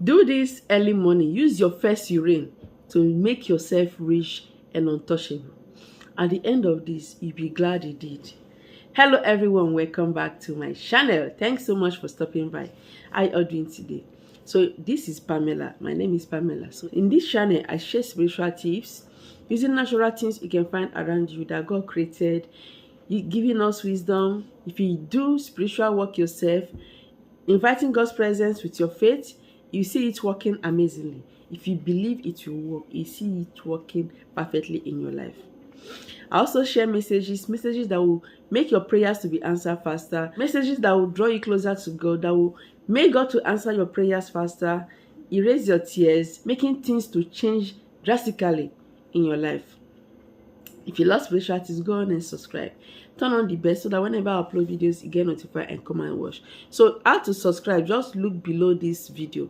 Do this early morning. Use your first urine to make yourself rich and untouchable. At the end of this, you'll be glad you did. Hello everyone, welcome back to my channel. Thanks so much for stopping by. How are you all doing today? So this is Pamela. My name is Pamela. So in this channel, I share spiritual tips using natural things you can find around you that God created, giving us wisdom. If you do spiritual work yourself, inviting God's presence with your faith, you see it working amazingly. If you believe it will work, you see it working perfectly in your life. I also share messages that will make your prayers to be answered faster, messages that will draw you closer to God, that will make God to answer your prayers faster, erase your tears, making things to change drastically in your life. If you love spiritual tips, go on and subscribe. Turn on the bell so that whenever I upload videos, you get notified and come and watch. So how to subscribe? Just look below this video.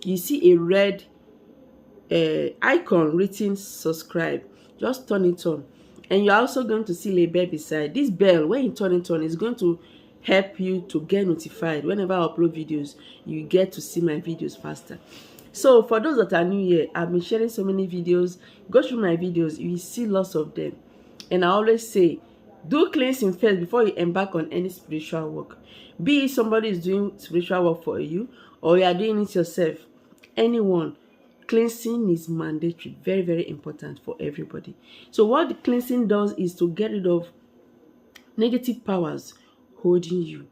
You see a red icon written subscribe. Just turn it on. And you're also going to see a bell beside. This bell, when you turn it on, is going to help you to get notified. Whenever I upload videos, you get to see my videos faster. So for those that are new here, I've been sharing so many videos. Go through my videos, you will see lots of them. And I always say, do cleansing first before you embark on any spiritual work. Be it somebody is doing spiritual work for you, or you are doing it yourself. Anyone, cleansing is mandatory, very, very important for everybody. So what the cleansing does is to get rid of negative powers holding you,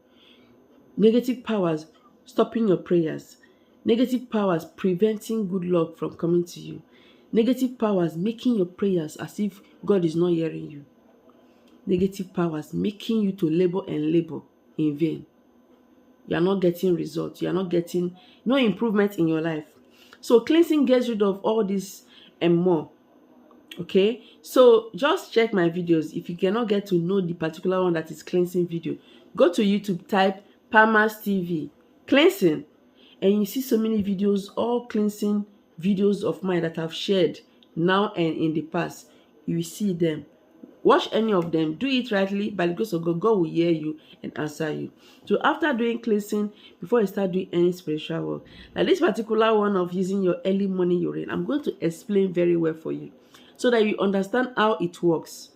negative powers stopping your prayers, negative powers preventing good luck from coming to you, negative powers making your prayers as if God is not hearing you, negative powers making you to labor and labor in vain. You are not getting results. You are not getting no improvement in your life. So cleansing gets rid of all this and more. Okay, so just check my videos. If you cannot get to know the particular one that is cleansing video, go to YouTube, type Palmer's TV cleansing, and you see so many videos, all cleansing videos of mine that I've shared now and in the past. You will see them. Watch any of them. Do it rightly. By the grace of God, God will hear you and answer you. So after doing cleansing, before you start doing any spiritual work, like this particular one of using your early morning urine, I'm going to explain very well for you so that you understand how it works.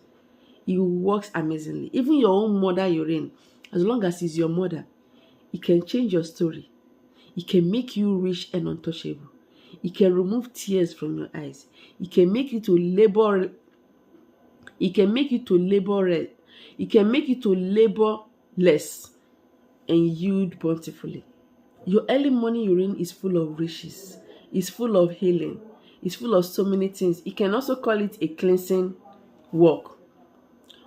It works amazingly. Even your own mother urine, as long as it's your mother, it can change your story. It can make you rich and untouchable. It can remove tears from your eyes. It can make you to labor. It can make you to labor. It can make you to labor less and yield bountifully. Your early morning urine is full of riches. It's full of healing. It's full of so many things. You can also call it a cleansing work.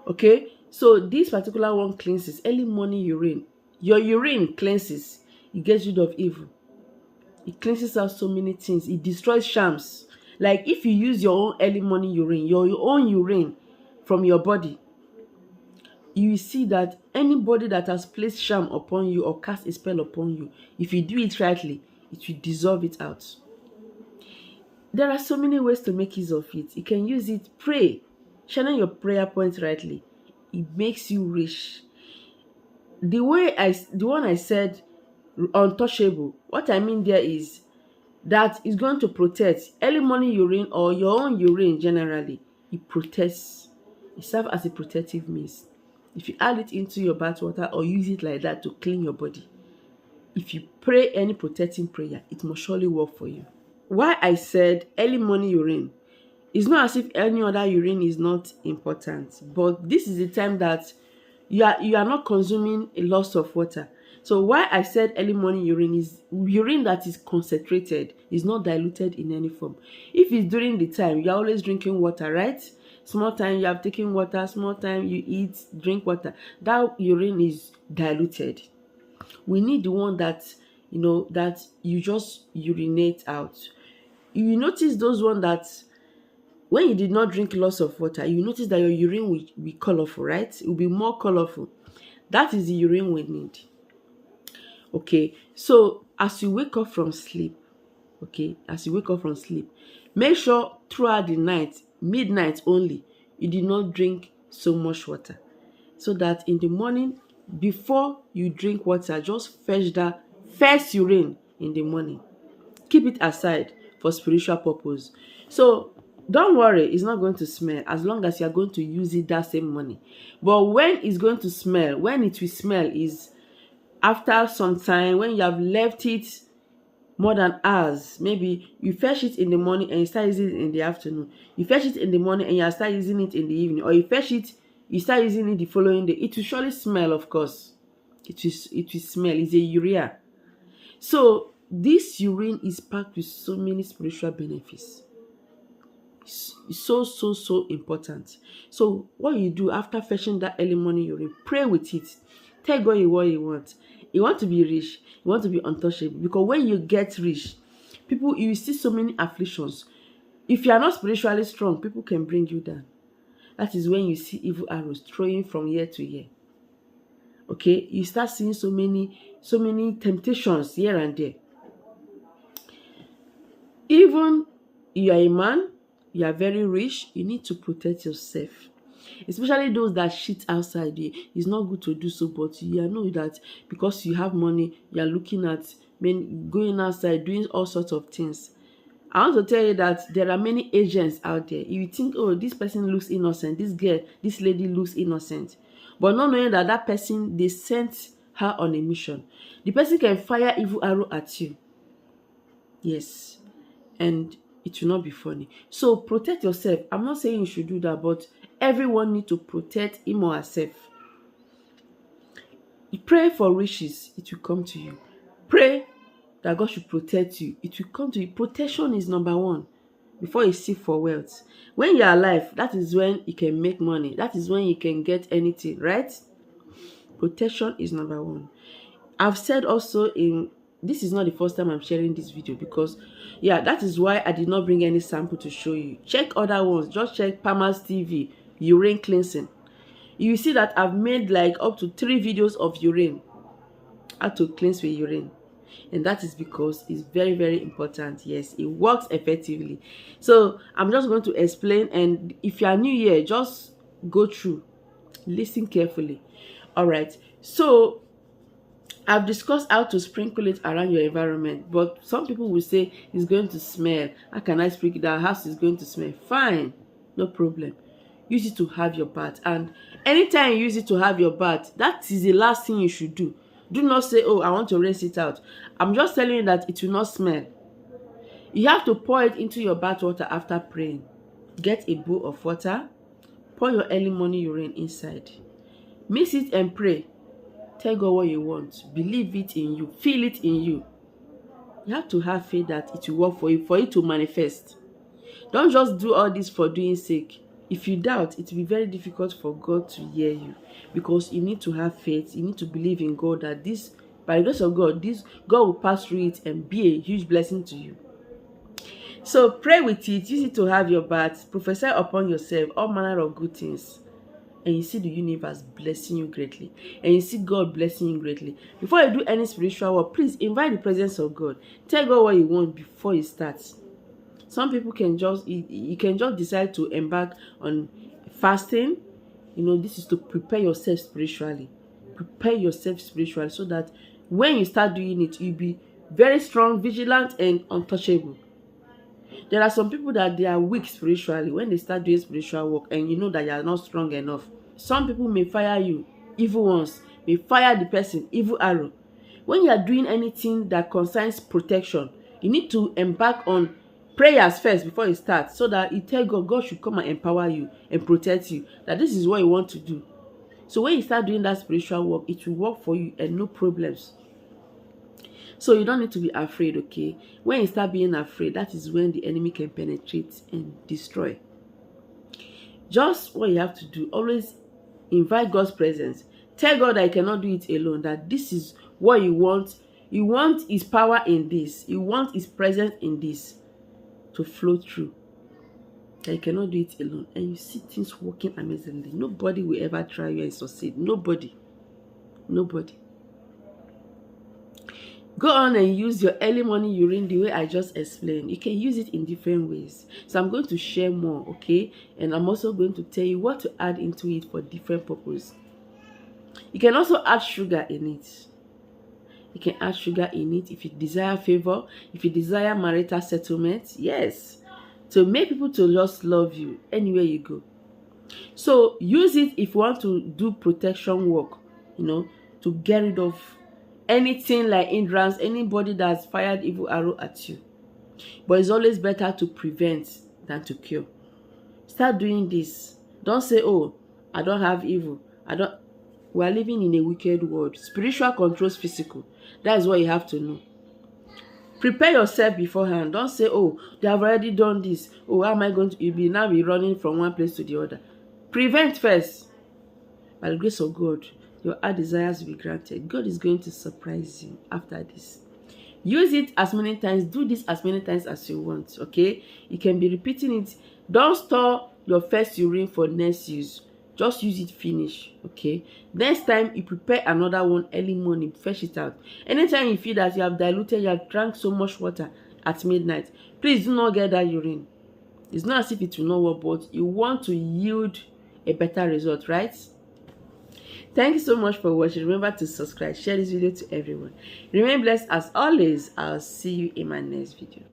Okay, so this particular one cleanses early morning urine. Your urine cleanses. It gets rid of evil. It cleanses out so many things. It destroys shams. Like if you use your own early morning urine, your own urine from your body, you will see that anybody that has placed sham upon you or cast a spell upon you, if you do it rightly, it will dissolve it out. There are so many ways to make use of it. You can use it, pray, channel your prayer points rightly. It makes you rich. The one I said, untouchable, what I mean there is that is going to protect early morning urine or your own urine generally. It protects. It serves as a protective means. If you add it into your bath water or use it like that to clean your body, if you pray any protecting prayer, it must surely work for you. Why I said early morning urine, it's not as if any other urine is not important, but this is the time that you are not consuming a lot of water. So why I said early morning urine is urine that is concentrated, is not diluted in any form. If it's during the time, you're always drinking water, right? Small time you have taken water, small time you eat, drink water. That urine is diluted. We need the one that, that you just urinate out. You notice those one that when you did not drink lots of water, you notice that your urine will be colorful, right? It will be more colorful. That is the urine we need. Okay, so as you wake up from sleep, make sure throughout the night, midnight only, you did not drink so much water, so that in the morning, before you drink water, just fetch that first urine in the morning. keep it aside for spiritual purpose. So don't worry, it's not going to smell as long as you are going to use it that same money. But when it's going to smell, when it will smell is after some time, when you have left it more than hours. Maybe you fetch it in the morning and you start using it in the afternoon. You fetch it in the morning and you start using it in the evening. Or you fetch it, you start using it the following day. It will surely smell, of course. It will smell. It's a urea. So this urine is packed with so many spiritual benefits. It's so important. So what you do after fetching that early morning urine, pray with it. Tell God what you want. You want to be rich. You want to be untouchable. Because when you get rich, people, you see so many afflictions. If you are not spiritually strong, people can bring you down. That is when you see evil arrows throwing from year to year. Okay, you start seeing so many temptations here and there. Even you are a man, you are very rich, you need to protect yourself. Especially those that shit outside. It's not good to do so, but you know that because you have money, you are looking at men going outside doing all sorts of things. I want to tell you that there are many agents out there. You think, oh, this person looks innocent, this girl, this lady looks innocent, but not knowing that that person, they sent her on a mission. The person can fire evil arrow at you. Yes, and it will not be funny. So protect yourself. I'm not saying you should do that, but everyone need to protect him or herself. You pray for riches, it will come to you. Pray that God should protect you, it will come to you. Protection is number one before you seek for wealth. When you are alive, that is when you can make money. That is when you can get anything, right? Protection is number one. I've said also this is not the first time I'm sharing this video, because that is why I did not bring any sample to show you. Check other ones. Just check Palmer's TV urine cleansing. You see that I've made like up to 3 videos of urine, how to cleanse with urine. And that is because it's very important. Yes, it works effectively. So I'm just going to explain, and if you are new here, just go through, listen carefully. All right, so I've discussed how to sprinkle it around your environment, but some people will say it's going to smell. How can I sprinkle it? The house is going to smell. Fine, no problem. Use it to have your bath, and anytime you use it to have your bath, that is the last thing you should do. Do not say, oh, I want to rinse it out. I'm just telling you that it will not smell. You have to pour it into your bath water after praying. Get a bowl of water. Pour your early morning urine inside. Mix it and pray. Tell God what you want. Believe it in you. Feel it in you. You have to have faith that it will work for you to manifest. Don't just do all this for doing sake. If you doubt, it will be very difficult for God to hear you, because you need to have faith. You need to believe in God that this, by the grace of God, God will pass through it and be a huge blessing to you. So pray with it. Use it to have your bath. Prophesy upon yourself all manner of good things. And you see the universe blessing you greatly. And you see God blessing you greatly. Before you do any spiritual work, please invite the presence of God. Tell God what you want before you start. Some people can you can just decide to embark on fasting. This is to prepare yourself spiritually. Prepare yourself spiritually so that when you start doing it, you'll be very strong, vigilant, and untouchable. There are some people that they are weak spiritually when they start doing spiritual work, and you know that you are not strong enough. Some people may fire you, evil ones may fire the person, evil arrow. When you are doing anything that concerns protection, you need to embark on prayers first before you start, so that you tell God should come and empower you and protect you, that this is what you want to do. So when you start doing that spiritual work, it will work for you and no problems. So you don't need to be afraid, okay? When you start being afraid, that is when the enemy can penetrate and destroy. Just what you have to do, always invite God's presence. Tell God that you cannot do it alone, that this is what you want. You want His power in this. You want His presence in this to flow through. That you cannot do it alone. And you see things working amazingly. Nobody will ever try you and succeed. Nobody. Go on and use your early morning urine the way I just explained. You can use it in different ways. So I'm going to share more, okay? And I'm also going to tell you what to add into it for different purposes. You can also add sugar in it. You can add sugar in it if you desire favor, if you desire marital settlement. Yes. To make people to just love you anywhere you go. So use it if you want to do protection work, to get rid of anything like hindrance, anybody that's fired evil arrow at you. But it's always better to prevent than to cure. Start doing this. Don't say, oh, I don't have evil. We are living in a wicked world. Spiritual controls physical. That is what you have to know. Prepare yourself beforehand. Don't say, oh, they have already done this. Oh, how am I going to be now be running from one place to the other? Prevent first. By the grace of God, your heart desires will be granted. God is going to surprise you after this. Use it as many times. Do this as many times as you want. Okay? You can be repeating it. Don't store your first urine for next use. Just use it, finish. Okay? Next time, you prepare another one early morning. Fetch it out. Anytime you feel that you have diluted, you have drank so much water at midnight, please do not get that urine. It's not as if it will not work, but you want to yield a better result, right? Thank you so much for watching. Remember to subscribe, share this video to everyone. Remain blessed as always. I'll see you in my next video.